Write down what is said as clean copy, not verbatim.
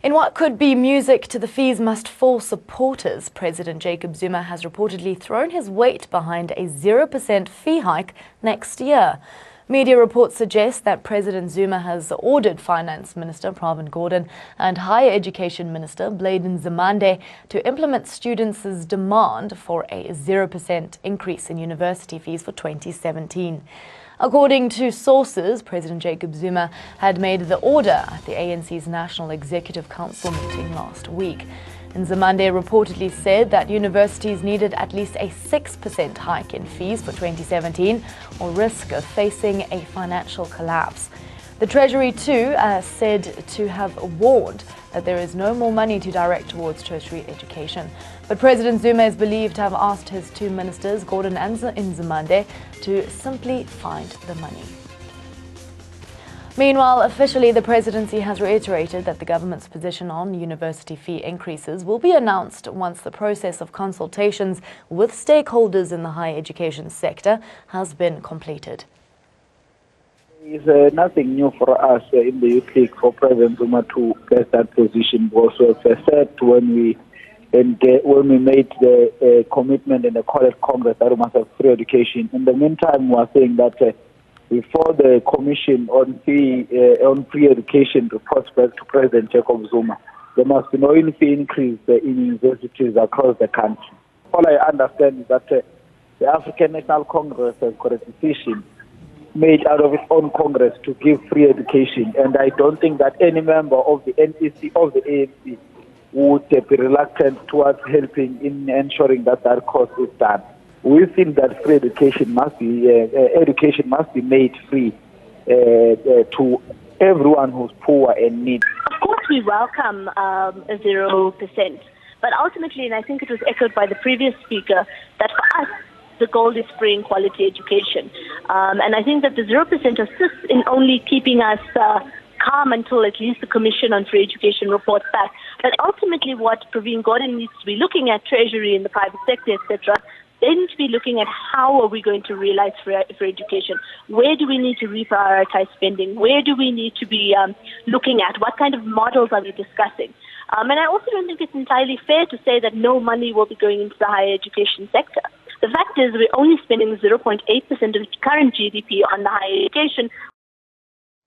In what could be music to the fees must fall supporters, President Jacob Zuma has reportedly thrown his weight behind a 0% fee hike next year. Media reports suggest that President Zuma has ordered Finance Minister Pravin Gordhan and Higher Education Minister Bladen Zimande to implement students' demand for a 0% increase in university fees for 2017. According to sources, President Jacob Zuma had made the order at the ANC's National Executive Council meeting last week. And Zimande reportedly said that universities needed at least a 6% hike in fees for 2017 or risk of facing a financial collapse. The Treasury too said to have warned that there is no more money to direct towards tertiary education. But President Zuma is believed to have asked his two ministers, Gordhan and Zimande, to simply find the money. Meanwhile, officially, the presidency has reiterated that the government's position on university fee increases will be announced once the process of consultations with stakeholders in the higher education sector has been completed. It's nothing new for us in the UK for President Zuma to get that position. Also, as I said, when we made the commitment in the college Congress that we must have free education. In the meantime, we are saying that before the Commission on free education reports back to President Jacob Zuma, there must be no fee increase in universities across the country. All I understand is that the African National Congress has got a decision made out of its own Congress to give free education, and I don't think that any member of the NEC of the ANC would be reluctant towards helping in ensuring that that cost is done. We think that free education must be made free to everyone who's poor and needy. Of course, we welcome a 0%, but ultimately, and I think it was echoed by the previous speaker, that for us, the goal is free quality education. And I think that the 0% assists in only keeping us calm until at least the Commission on Free Education reports back. But ultimately what Pravin Gordhan needs to be looking at, Treasury in the private sector, etc., they need to be looking at how are we going to realize free education. Where do we need to reprioritize spending? Where do we need to be looking at? What kind of models are we discussing? And I also don't think it's entirely fair to say that no money will be going into the higher education sector. The fact is we're only spending 0.8% of current GDP on the higher education,